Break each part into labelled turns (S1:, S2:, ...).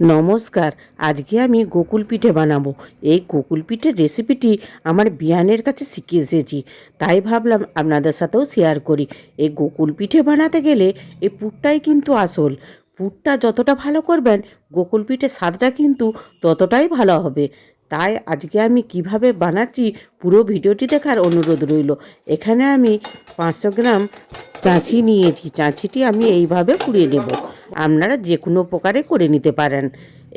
S1: নমস্কার। আজকে আমি গোকুল পিঠে বানাবো। এই গোকুল পিঠের রেসিপিটি আমার বিয়ানের কাছে শিখে এসেছি, তাই ভাবলাম আপনাদের সাথেও শেয়ার করি। এই গোকুল পিঠে বানাতে গেলে এই পুরটাই কিন্তু আসল। পুরটা যতটা ভালো করবেন, গোকুল পিঠের স্বাদটা কিন্তু ততটাই ভালো হবে। তাই আজকে আমি কিভাবে বানাচ্ছি পুরো ভিডিওটি দেখার অনুরোধ রইল। এখানে আমি 500 গ্রাম চাঁচি নিয়েছি। চাঁচিটি আমি এইভাবে কুড়িয়ে নেব। আপনারা যে কোনো প্রকারে করে নিতে পারেন।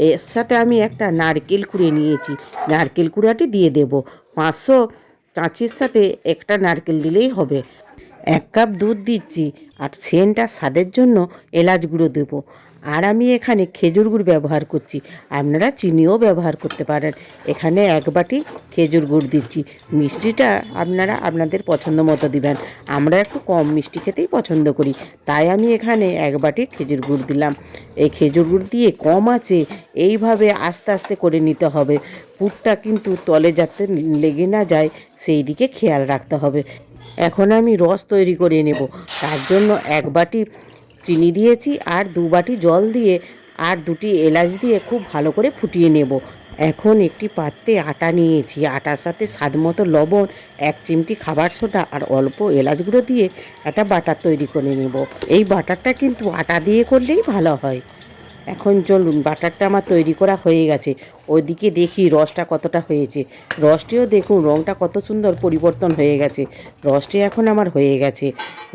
S1: এর সাথে আমি একটা নারকেল কুড়িয়ে নিয়েছি। নারকেল কুড়াটি দিয়ে দেব। 500 চাঁচির সাথে একটা নারকেল দিলেই হবে। 1 কাপ দুধ দিচ্ছি, আর সেন্ট আর স্বাদের জন্য এলাচ গুঁড়ো দেবো। আর আমি এখানে খেজুর গুড় ব্যবহার করছি, আপনারা চিনিও ব্যবহার করতে পারেন। এখানে 1 বাটি খেজুর গুড় দিচ্ছি। মিষ্টিটা আপনারা আপনাদের পছন্দ মতো দিবেন। আমরা একটু কম মিষ্টি খেতেই পছন্দ করি, তাই আমি এখানে 1 বাটি খেজুর গুড় দিলাম। এই খেজুর গুড় দিয়ে কম আছে এইভাবে আস্তে আস্তে করে নিতে হবে। পুরটা কিন্তু তলে যাতে লেগে না যায় সেই দিকে খেয়াল রাখতে হবে। এখন আমি রস তৈরি করে নেব। তার জন্য 1 বাটি চিনি দিয়েছি, আর 2 বাটি জল দিয়ে আর 2টি এলাচ দিয়ে খুব ভালো করে ফুটিয়ে নেব। এখন একটি পাত্রে আটা নিয়েছি। আটার সাথে স্বাদ মতো লবণ, 1 চিমটি খাবার সোডা আর অল্প এলাচ গুঁড়ো দিয়ে একটা বাটার তৈরি করে নেব। এই বাটারটা কিন্তু আটা দিয়ে করলেই ভালো হয়। এখন চলুন, বাটারটা আমার তৈরি করা হয়ে গেছে। ওইদিকে দেখি রসটা কতটা হয়েছে। রসটিও দেখুন, রঙটা কত সুন্দর পরিবর্তন হয়ে গেছে। রসটি এখন আমার হয়ে গেছে।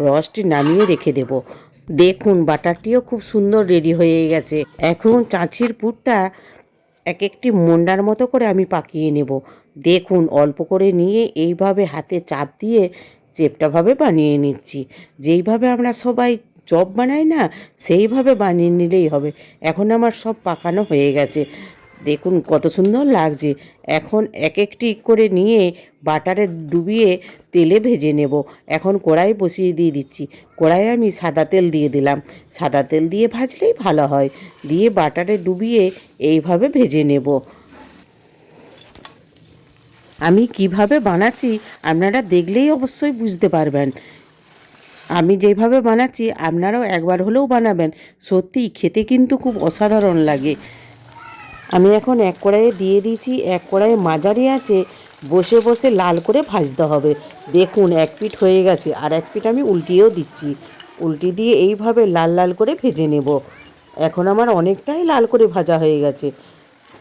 S1: রসটি নামিয়ে রেখে দেব। দেখুন, বাটারটিও খুব সুন্দর রেডি হয়ে গেছে। এখন চাঁচির পুরটা এক একটি মন্ডার মতো করে আমি পাকিয়ে নেব। দেখুন, অল্প করে নিয়ে এইভাবে হাতে চাপ দিয়ে চেপটাভাবে বানিয়ে নিচ্ছি। যেইভাবে আমরা সবাই চপ বানাই না, সেইভাবে বানিয়ে নিলেই হবে। এখন আমার সব পাকানো হয়ে গেছে। দেখুন কত সুন্দর লাগছে। এখন এক একটি করে নিয়ে বাটারে ডুবিয়ে তেলে ভেজে নেব। এখন কড়াই বসিয়ে দিয়ে দিচ্ছি। কড়াইয়ে আমি সাদা তেল দিয়ে দিলাম। সাদা তেল দিয়ে ভাজলেই ভালো হয়। দিয়ে বাটারে ডুবিয়ে এইভাবে ভেজে নেব। আমি কিভাবে বানাচ্ছি আপনারা দেখলেই অবশ্যই বুঝতে পারবেন। আমি যেভাবে বানাচ্ছি আপনারাও একবার হলেও বানাবেন। সত্যিই খেতে কিন্তু খুব অসাধারণ লাগে। আমি এখন 1 কড়াইয়ে দিয়ে দিয়েছি। 1 কড়াইয়ে মাঝারি আঁচে বসে বসে লাল করে ভাজতে হবে। দেখুন, 1 পিঠ হয়ে গেছে, আর 1 পিঠ আমি উল্টিয়েও দিচ্ছি। উল্টি দিয়ে এইভাবে লাল লাল করে ভেজে নেব। এখন আমার অনেকটাই লাল করে ভাজা হয়ে গেছে।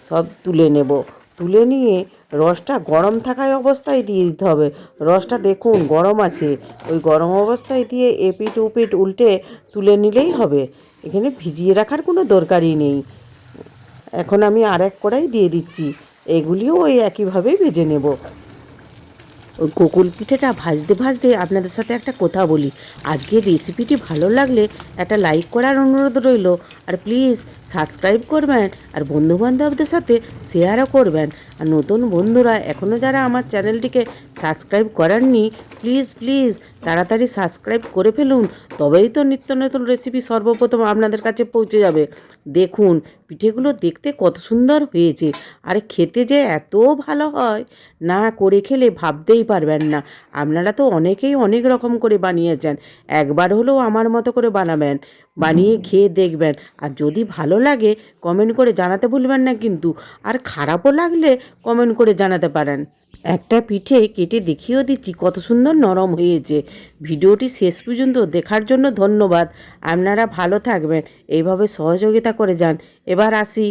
S1: সব তুলে নেব। তুলে নিয়ে রসটা গরম থাকায় অবস্থায় দিয়ে দিতে হবে। রসটা দেখুন গরম আছে, ওই গরম অবস্থায় দিয়ে এপিঠ ওপিঠ উল্টে তুলে নিলেই হবে। এখানে ভিজিয়ে রাখার কোনো দরকারই নেই। এখন আমি আর 1 কড়াই দিয়ে দিচ্ছি। এগুলিও ওই একইভাবেই ভেজে নেব। ওই গোকুল পিঠেটা ভাজতে ভাজতে আপনাদের সাথে একটা কথা বলি। আজকের রেসিপিটি ভালো লাগলে একটা লাইক করার অনুরোধ রইল। আর প্লিজ সাবস্ক্রাইব করবেন, আর বন্ধুবান্ধবদের সাথে শেয়ারও করবেন। আর নতুন বন্ধুরা এখনও যারা আমার চ্যানেলটিকে সাবস্ক্রাইব করেননি, প্লিজ প্লিজ তাড়াতাড়ি সাবস্ক্রাইব করে ফেলুন। তবেই তো নিত্য নতুন রেসিপি সর্বপ্রথম আপনাদের কাছে পৌঁছে যাবে। দেখুন, পিঠেগুলো দেখতে কত সুন্দর হয়েছে, আর খেতে যে এত ভালো হয়, না করে খেলে ভাবতেই পারবেন না। আপনারা তো অনেকেই অনেক রকম করে বানিয়েছেন। একবার হলেও আমার মতো করে বানাবেন, বানিয়ে খেয়ে দেখবেন। আর যদি ভালো লাগে কমেন্ট করে জানাতে ভুলবেন না কিন্তু। আর খারাপও লাগলে কমেন্ট করে জানাতে পারেন। একটা পিঠে কেটে দেখিয়েও দিচ্ছি কত সুন্দর নরম হয়েছে। ভিডিওটি শেষ পর্যন্ত দেখার জন্য ধন্যবাদ। আপনারা ভালো থাকবেন, এইভাবে সহযোগিতা করে যান। এবার আসি।